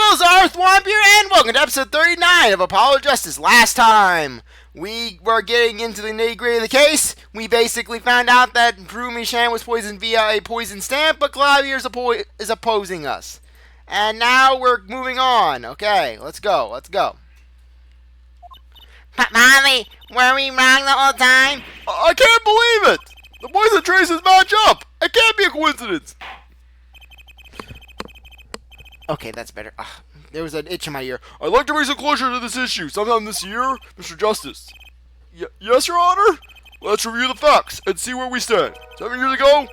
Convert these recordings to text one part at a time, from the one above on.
peoples, CzarThwomp here, and welcome to episode 39 of Apollo Justice. Last time, we were getting into the nitty-gritty of the case. We basically found out that Drumisham was poisoned via a poison stamp, but Klavier is opposing us. And now we're moving on. Okay, let's go. Molly, were we wrong the whole time? I can't believe it! The poison traces match up! It can't be a coincidence! Okay, that's better. There was an itch in my ear. I'd like to bring some closure to this issue sometime this year, Mr. Justice. Yes, Your Honor? Let's review the facts and see where we stand. 7 years ago,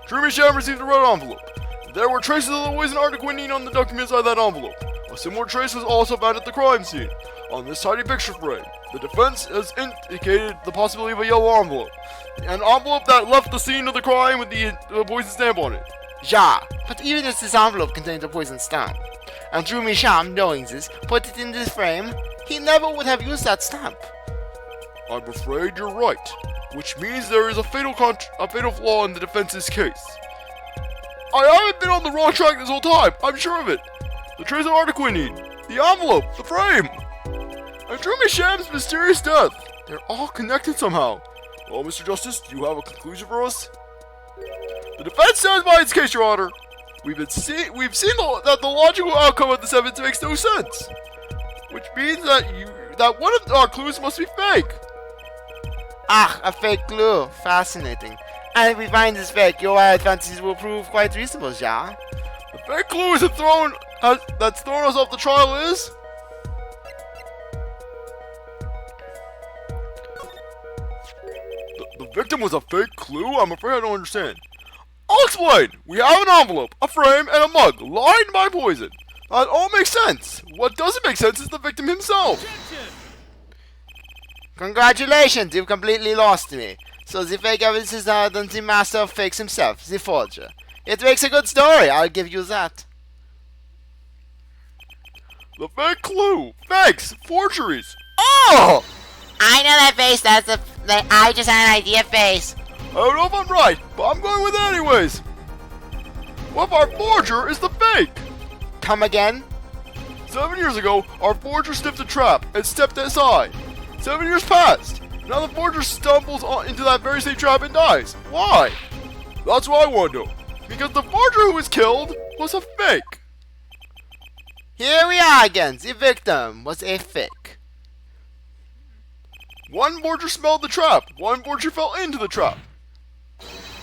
Drumisham received a red envelope. There were traces of the poison atroquinine on the document inside that envelope. A similar trace was also found at the crime scene. On this tiny picture frame, the defense has indicated the possibility of a yellow envelope. An envelope that left the scene of the crime with the poison stamp on it. Yeah, but even if this envelope contains a poison stamp, and Drumisham, knowing this, put it in this frame, he never would have used that stamp. I'm afraid you're right, which means there is a fatal flaw in the defense's case. I haven't been on the wrong track this whole time, I'm sure of it. The trace of atroquinine, the envelope, the frame, and Drumisham's mysterious death. They're all connected somehow. Well, Mr. Justice, do you have a conclusion for us? The defense stands by its case, Your Honor. We've seen that the logical outcome of this evidence makes no sense, which means that one of our clues must be fake. A fake clue. Fascinating. And if we find this fake, your advances will prove quite reasonable, ja? The fake clue that's thrown us off the trial is the victim was a fake clue? I'm afraid I don't understand. I'll explain. We have an envelope, a frame, and a mug lined by poison. That all makes sense. What doesn't make sense is the victim himself. Congratulations, you've completely lost me. So the fake evidence is now than the master of fakes himself, the forger. It makes a good story, I'll give you that. The fake clue, fakes, forgeries. Oh! I know that face, I just had an idea face. I don't know if I'm right, but I'm going with it anyways. What if our forger is the fake? Come again? 7 years ago, our forger sniffed a trap and stepped aside. 7 years passed. Now the forger stumbles into that very same trap and dies. Why? That's what I want to know. Because the forger who was killed was a fake. Here we are again. The victim was a fake. One forger smelled the trap. One forger fell into the trap.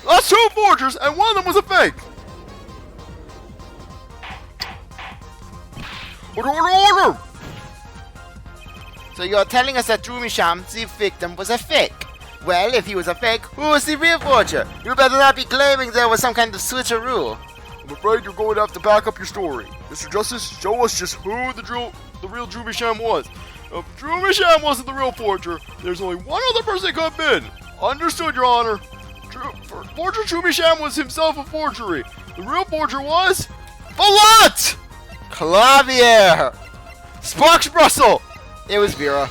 That's two forgers, and one of them was a fake. Order! So you're telling us that Drumisham, the victim, was a fake? Well, if he was a fake, who was the real forger? You better not be claiming there was some kind of switcheroo. I'm afraid you're going to have to back up your story. Mr. Justice, show us just who the real Drumisham was. If Drumisham wasn't the real forger, there's only one other person it could have been. Understood, Your Honor. Forger Drumisham was himself a forgery. The real forger was What? Klavier! Sparks Brussel! It was Vera.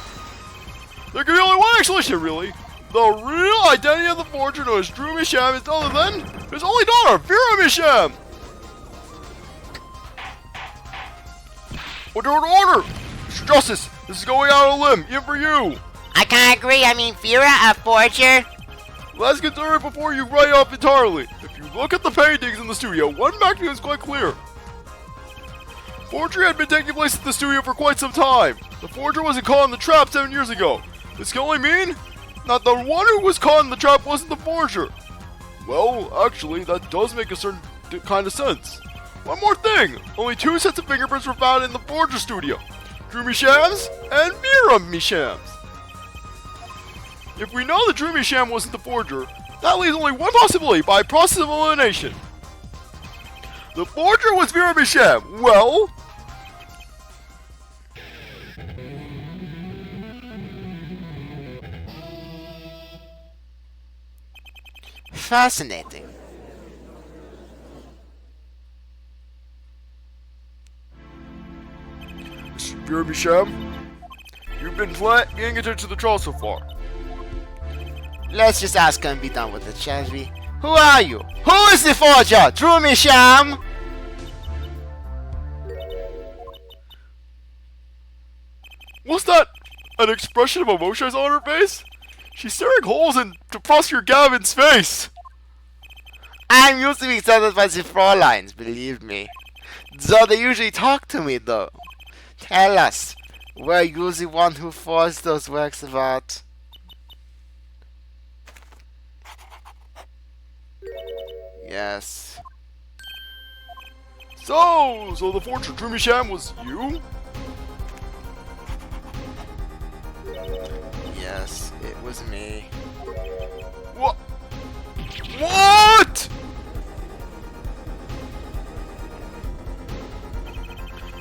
There could be only one explanation, really. The real identity of the forger known as Drumisham is none other than his only daughter, Vera Misham. Order! Mr. Justice, this is going out on a limb, even for you. I can't agree, Vera, a forger? Let's consider it before you write off entirely. If you look at the paintings in the studio, one fact is quite clear. Forgery had been taking place at the studio for quite some time. The forger wasn't caught in the trap 7 years ago. This can only mean that the one who was caught in the trap wasn't the forger. Well, actually, that does make a certain kind of sense. One more thing, only 2 sets of fingerprints were found in the forger studio. Drumisham's and Vera Misham's. If we know that Drumisham wasn't the forger, that leaves only one possibility by process of elimination. The forger was Vera Misham. Well, Fascinating. Vera Misham, you've been paying attention to the trial so far. Let's just ask her and be done with it, shall we? Who are you? Who is the forger? Drumisham? Was that an expression of emotion I saw on her face? She's staring holes into Prosecutor Gavin's face. I'm used to being surrounded by the Fräuleins, believe me. So they usually talk to me, though. Tell us, were you the one who forged those works of art? Yes. So the fortune Drumisham was you? Yes, it was me. What? What?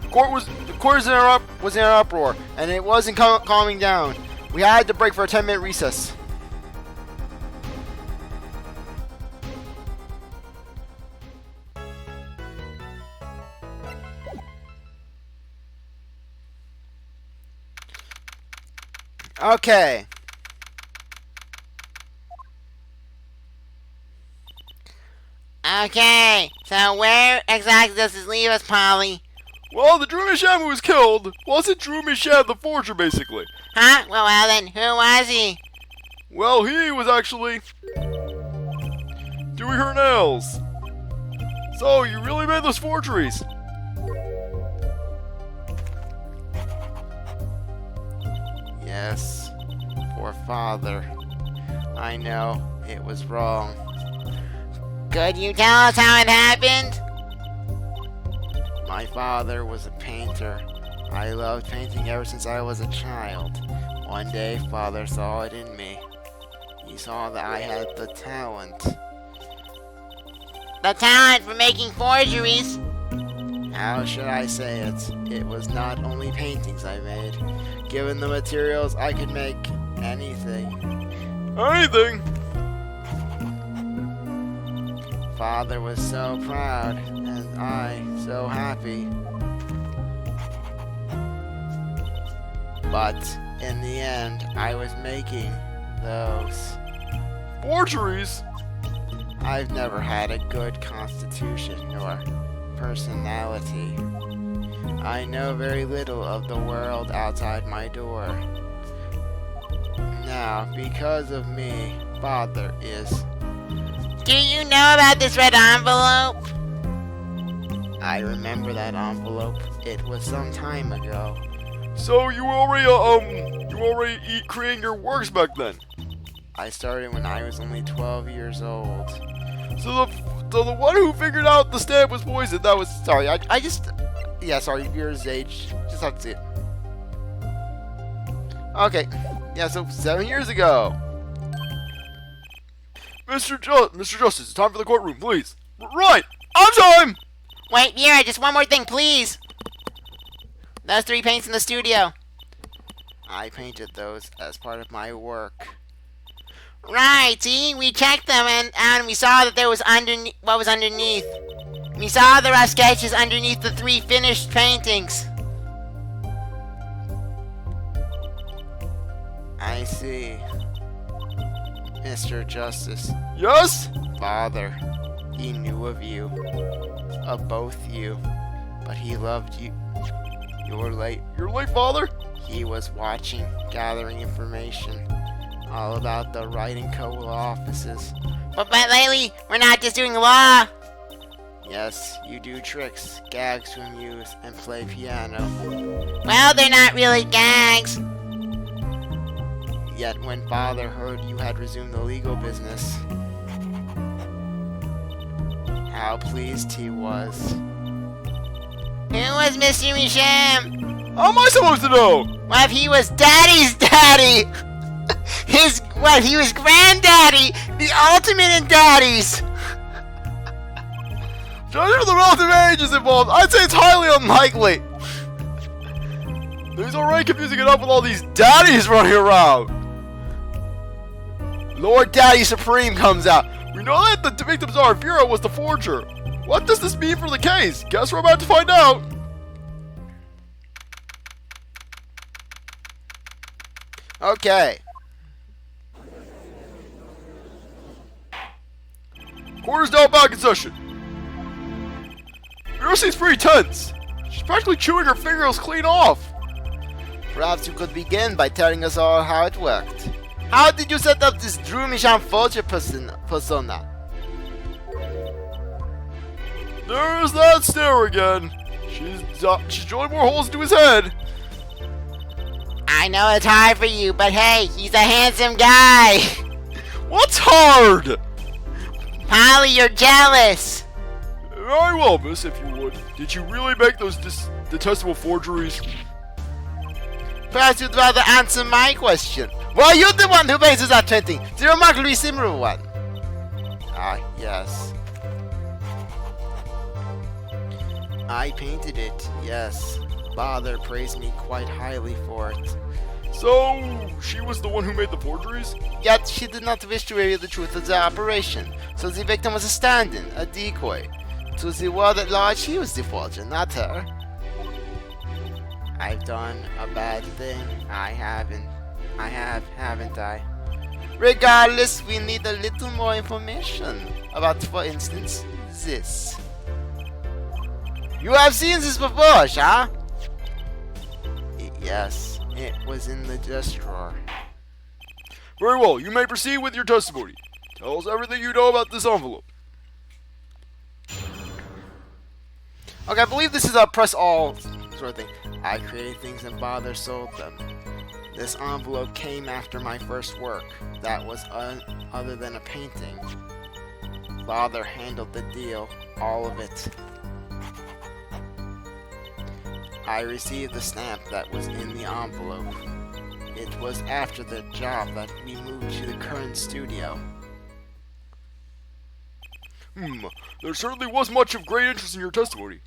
The court was in an uproar, and it wasn't calming down. We had to break for a 10-minute recess. Okay. Okay, so where exactly does this leave us, Polly? Well, the Drumisham who was killed wasn't Drumisham the forger, basically. Huh? Well then, who was he? Well, he was actually doing her nails. So, you really made those forgeries? Yes, poor father. I know, it was wrong. Could you tell us how it happened? My father was a painter. I loved painting ever since I was a child. One day, father saw it in me. He saw that I had the talent. The talent for making forgeries? How should I say it? It was not only paintings I made. Given the materials, I could make anything. Anything? Father was so proud, and I so happy. But in the end, I was making those Forgeries? I've never had a good constitution nor personality. I know very little of the world outside my door. Now, because of me, father is... Do you know about this red envelope? I remember that envelope. It was some time ago. So you already creating your works back then? I started when I was only 12 years old. So the one who figured out the stamp was poisoned, that was... Sorry, I just... Yeah, sorry, Vera's age. Just have to see it. Okay. Yeah, so 7 years ago. Mr. Justice, it's time for the courtroom, please. Right! On time! Wait, Vera, just one more thing, please. Those 3 paints in the studio. I painted those as part of my work. Right, see? We checked them and we saw that there was what was underneath. We saw the rough sketches underneath the 3 finished paintings. I see. Mr. Justice. Yes? Father. He knew of you. Of both you. But he loved you. Your late father? He was watching, gathering information. All about the writing co offices. But lately, we're not just doing law. Yes, you do tricks, gags to amuse, and play piano. Well, they're not really gags. Yet when father heard you had resumed the legal business, how pleased he was. Who was Mr. Misham? How am I supposed to know? What if he was Daddy's daddy? He was granddaddy, the ultimate in daddies. Judging for the relative ages involved, I'd say it's highly unlikely. He's already confusing it up with all these daddies running around. Lord Daddy Supreme comes out. We know that the victims are Vera was the forger. What does this mean for the case? Guess we're about to find out. Okay. Court is now back in session. Vera seems pretty tense. She's practically chewing her fingernails clean off. Perhaps you could begin by telling us all how it worked. How did you set up this Drumisham Forger persona? There's that stare again. She's drilling more holes into his head. I know it's hard for you, but hey, he's a handsome guy. What's hard? Polly, you're jealous. Very well, miss, if you would. Did you really make those detestable forgeries? Perhaps you'd rather answer my question. Well, you're the one who bases that painting. The remarkably similar one. Ah, yes. I painted it, yes. Father praised me quite highly for it. So, she was the one who made the forgeries? Yet she did not wish to reveal the truth of the operation, so the victim was a stand-in, a decoy. To the world at large, he was the forger, not her. I've done a bad thing. Haven't I? Regardless, we need a little more information about, for instance, this. You have seen this before, Shah? Yes, it was in the desk drawer. Very well, you may proceed with your testimony. Tell us everything you know about this envelope. Okay, I believe this is a press all sort of thing. I created things and Father sold them. This envelope came after my first work. That was other than a painting. Father handled the deal, all of it. I received the stamp that was in the envelope. It was after the job that we moved to the current studio. There certainly was much of great interest in your testimony.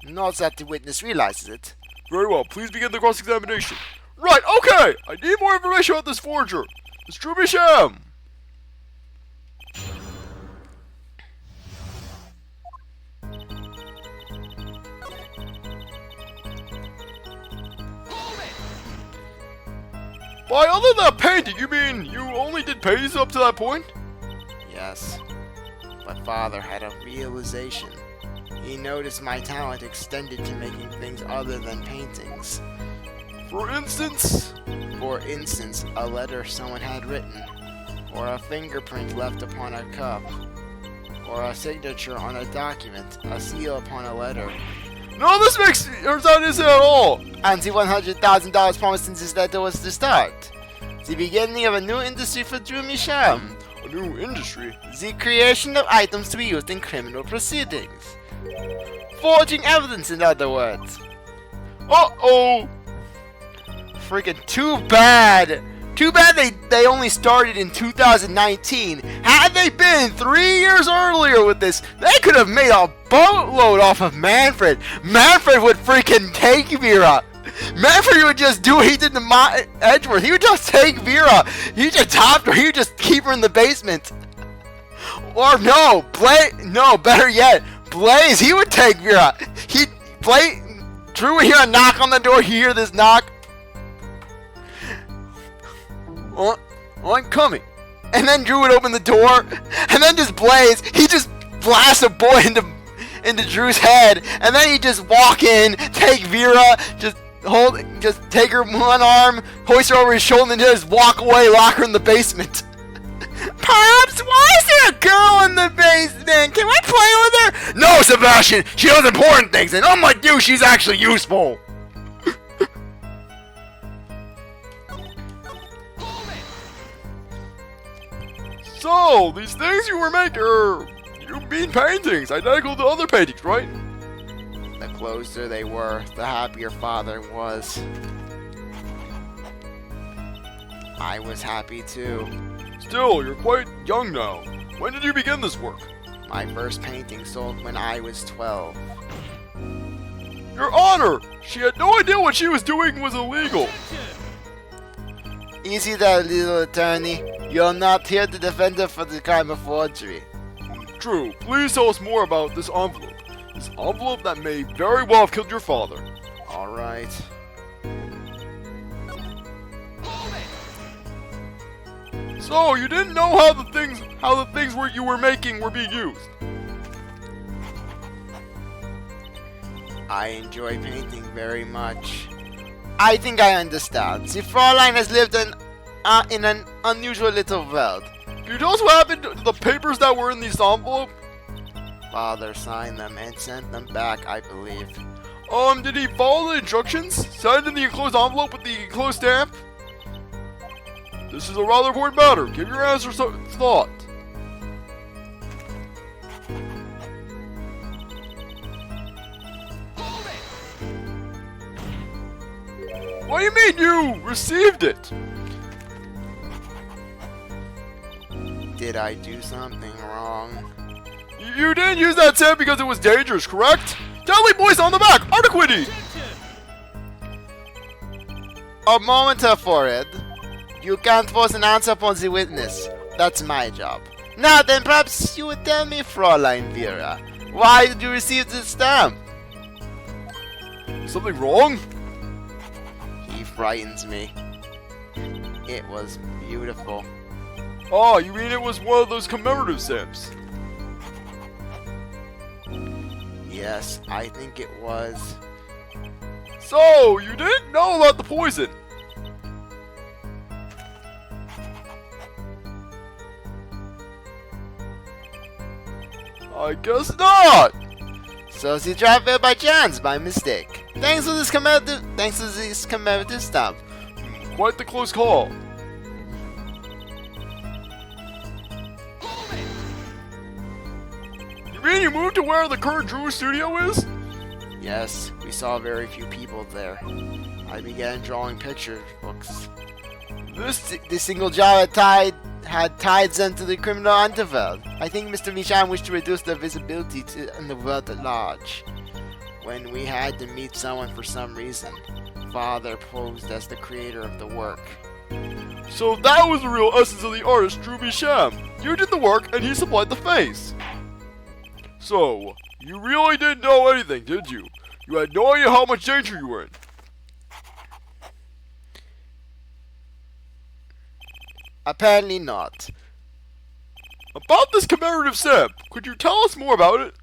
Not that the witness realizes it. Very well, please begin the cross-examination. Right, okay! I need more information about this forger. This Drumisham. By other than painting, you mean you only did paintings up to that point? Yes, but Father had a realization. He noticed my talent extended to making things other than paintings. For instance? For instance, a letter someone had written, or a fingerprint left upon a cup, or a signature on a document, a seal upon a letter. No, this makes sense at all. And the $100,000 promised in this letter was the start. The beginning of a new industry for Drumisham. A new industry? The creation of items to be used in criminal proceedings. Forging evidence, in other words. Uh-oh! Freaking too bad! Too bad they only started in 2019. Had they been 3 years earlier with this, they could have made a boatload off of Manfred. Manfred would freaking take Vera. Manfred would just do what he did to Edgeworth. He would just take Vera. He just topped her. He would just keep her in the basement. Or no, better yet, Blaze, he would take Vera. Drew would hear a knock on the door. He'd hear this knock. I'm coming. And then Drew would open the door. And then just Blaze, he just blasts a boy into Drew's head. And then he'd just walk in, take Vera, just take her one arm, hoist her over his shoulder, and just walk away, lock her in the basement. Pops, why is there a girl in the basement? Can I play with her? No, Sebastian, she does important things, and unlike you, she's actually useful. So, these things you were making you mean paintings, identical to other paintings, right? The closer they were, the happier Father was. I was happy too. Still, you're quite young now. When did you begin this work? My first painting sold when I was 12. Your Honor! She had no idea what she was doing was illegal. Easy there, little attorney. You're not here to defend her for the crime of forgery. True. Please tell us more about this envelope. This envelope that may very well have killed your father. Alright. So, you didn't know how the things you were making were being used? I enjoy painting very much. I think I understand. The Fräulein has lived in an unusual little world. Can you tell us what happened to the papers that were in this envelope? Father signed them and sent them back, I believe. Did he follow the instructions? Signed in the enclosed envelope with the enclosed stamp? This is a rather important matter. Give your answer some thought. What do you mean you received it? Did I do something wrong? You didn't use that stamp because it was dangerous, correct? Deadly poison on the back! Atroquinine! A moment for it. You can't force an answer upon the witness. That's my job. Now then, perhaps you would tell me, Fräulein Vera, why did you receive this stamp? Something wrong? He frightens me. It was beautiful. Oh, you mean it was one of those commemorative stamps? Yes, I think it was. So, you didn't know about the poison? I guess not! So she dropped it by chance, by mistake. Thanks for this commemorative stamp. Quite the close call. You mean you moved to where the current Drew studio is? Yes, we saw very few people there. I began drawing picture books. This single job had tied them to the criminal underworld. I think Mr. Michan wished to reduce their visibility in the world at large. When we had to meet someone for some reason, Father posed as the creator of the work. So that was the real essence of the artist Drew Michan. You did the work and he supplied the face. So, you really didn't know anything, did you? You had no idea how much danger you were in. Apparently not. About this commemorative stamp, could you tell us more about it?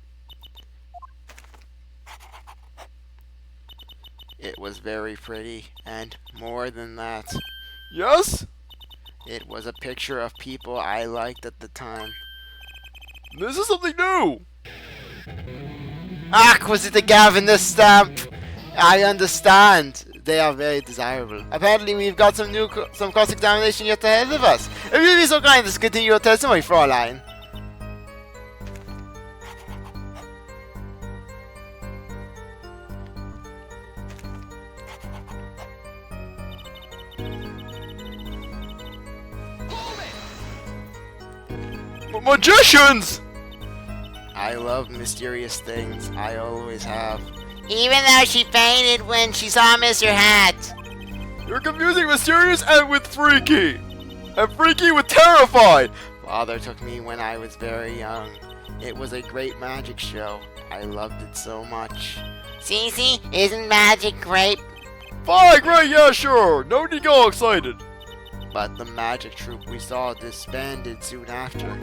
It was very pretty, and more than that, Yes? it was a picture of people I liked at the time. This is something new! Was it the Gavin this stamp? I understand. They are very desirable. Apparently, we've got some cross-examination yet ahead of us. If you'd be so kind as to continue your testimony, Fräulein. Magicians! I love mysterious things. I always have. Even though she fainted when she saw Mr. Hat. You're confusing mysterious and with freaky. And freaky with terrified. Father took me when I was very young. It was a great magic show. I loved it so much. Cece, isn't magic great? Fine, great, yeah, sure. No need to get all excited. But the magic troupe we saw disbanded soon after.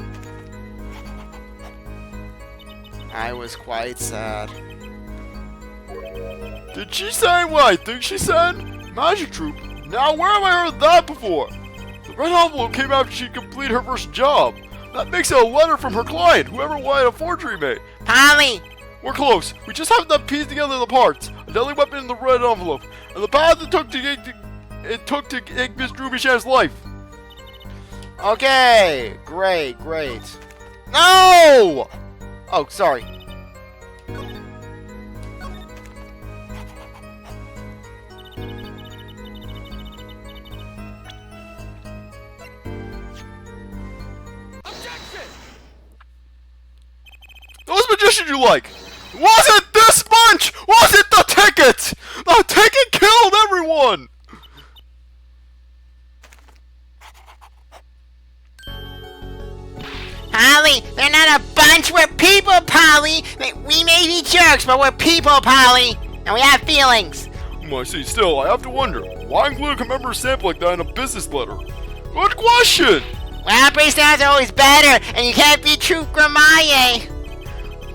I was quite sad. Did she say what I think she said? Magic Troop? Now where have I heard that before? The red envelope came after she completed her first job. That makes it a letter from her client, whoever wanted a forgery made. Polly! We're close. We just have to piece together the parts. A deadly weapon in the red envelope. And the path it took to take Miss Drew Michan's life. Okay, great. No! Oh, sorry. Those magicians you like! Was it this bunch? Was it the ticket? The ticket killed everyone! Polly, they're not a bunch, we're people, Polly! We may be jerks, but we're people, Polly! And we have feelings! I see, still, I have to wonder, why include a commemorative stamp like that in a business letter? Good question! Well, priest stamps are always better, and you can't be true gramaye!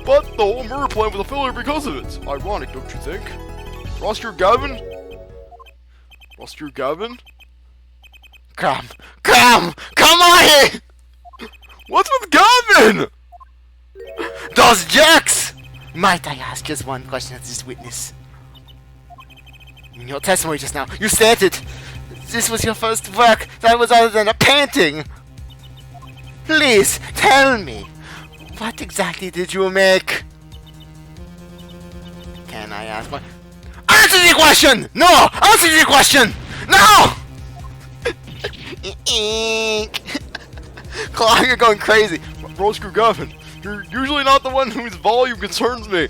But the whole murder plan was a failure because of it. Ironic, don't you think? Roster Gavin? Oscar Gavin? Come on here! What's with Gavin? Those jerks! Might I ask just one question as this witness? In your testimony just now, you stated this was your first work that was other than a painting. Please, tell me, what exactly did you make? Can I ask what? Answer the question! No! Answer the question! No! Claw, you're going crazy. Oscar Gavin, you're usually not the one whose volume concerns me.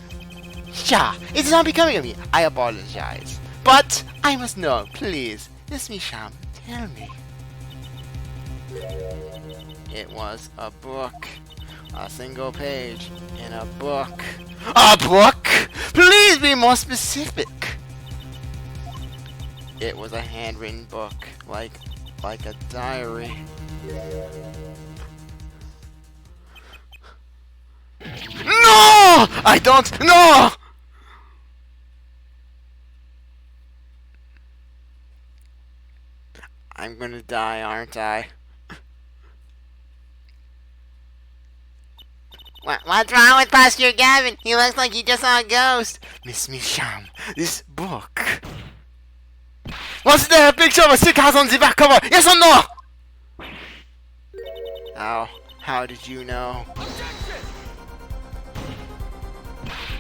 Sha, it's not becoming of me. I apologize. But I must know, please. Miss Misham, tell me. It was a book. A single page in a book. A book? Please be more specific. It was a handwritten book, like a diary. No! I don't know! I'm gonna die, aren't I? What's wrong with Pastor Gavin? He looks like he just saw a ghost. Miss Misham, this book. Was there a picture of a sick house on the back cover? Yes or no? How did you know?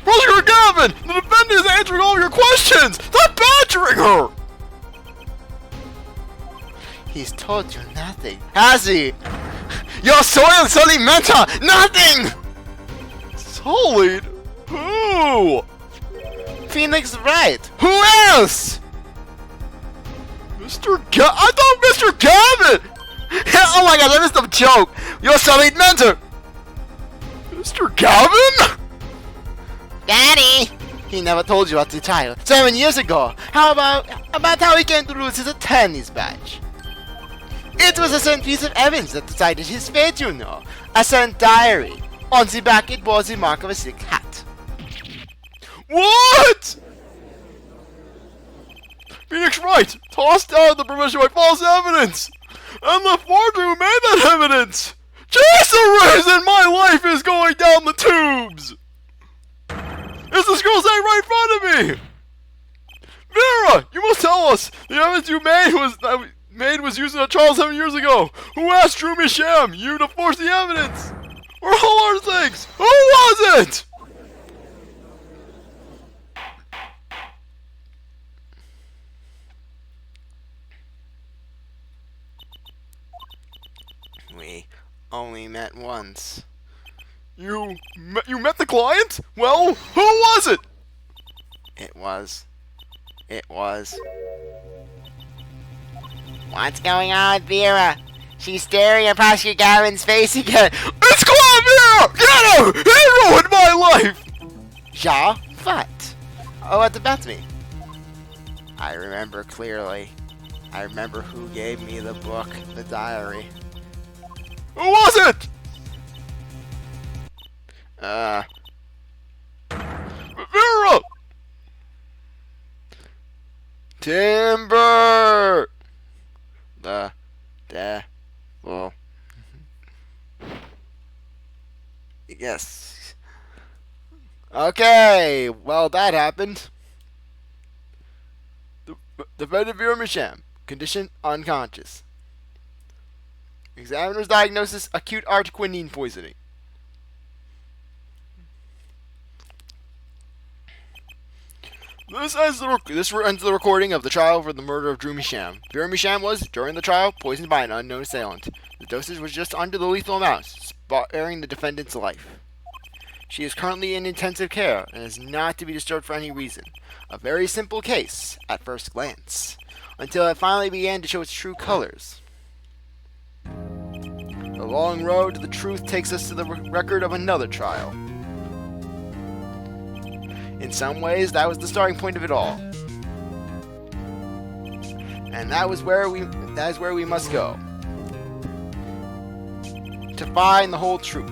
Oscar Gavin, the defendant is answering all your questions. Stop badgering her. He's told you nothing, has he? Your soiled Sully mentor, nothing! Sullied? Who? Phoenix Wright. Who else? I thought Mr. Gavin! Oh my god, that is the joke. Your Sullied mentor. Mr. Gavin? Daddy! He never told you about the trial 7 years ago. How about how he came to lose his attorney's badge? It was a certain piece of evidence that decided his fate, you know. A certain diary. On the back it bore the mark of a sick hat. What? Phoenix Wright tossed out of the profession by false evidence! And the forger who made that evidence! She's the reason my life is going down the tubes! Is this girl standing right in front of me? Vera, you must tell us! The evidence you made was used in a trial 7 years ago! Who asked Drew Misham, you to forge the evidence? Or all our things? Who was it? We only met once. You met the client? Well, who was it? It was. What's going on with Vera? She's staring at Pastor Gavin's face again. It's Klavier! Get him! He ruined my life! Ja? What? Oh, what about me? I remember clearly. I remember who gave me the book, the diary. Who was it? Vera! Timber! The devil. Yes. Okay, well that happened. Defendant Vera Misham, condition unconscious. Examiner's diagnosis, acute atroquinine poisoning. This ends the recording of the trial for the murder of Drew Misham. Vera Misham was, during the trial, poisoned by an unknown assailant. The dosage was just under the lethal amount, sparing the defendant's life. She is currently in intensive care and is not to be disturbed for any reason. A very simple case, at first glance, until it finally began to show its true colors. The long road to the truth takes us to the record of another trial. In some ways, that was the starting point of it all. And that is where we must go. To find the whole truth.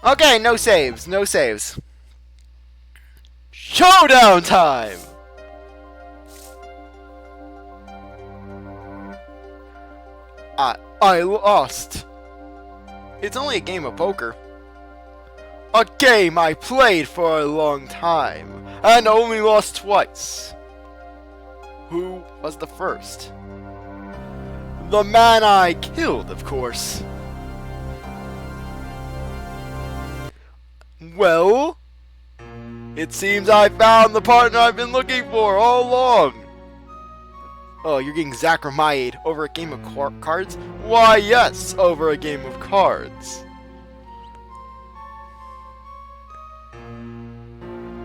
Okay, no saves, no saves. Showdown time! I lost. It's only a game of poker. A game I played for a long time, and only lost twice. Who was the first? The man I killed, of course. Well, it seems I found the partner I've been looking for all along. Oh, you're getting Zachramiade over a game of cards? Why, yes, over a game of cards.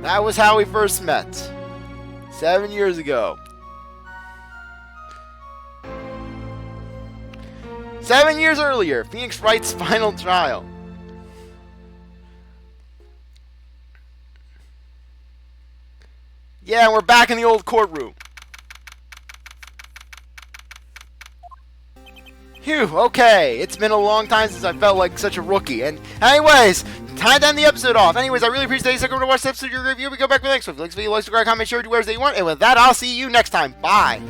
That was how we first met. 7 years ago. 7 years earlier, Phoenix Wright's final trial. Yeah, we're back in the old courtroom. Phew, okay. It's been a long time since I felt like such a rookie. And anyways, time to end the episode off. Anyways, I really appreciate you sticking to watch the episode of your review. We go back for the next one. If you like this video, like, subscribe, comment, share, do whatever you want. And with that, I'll see you next time. Bye.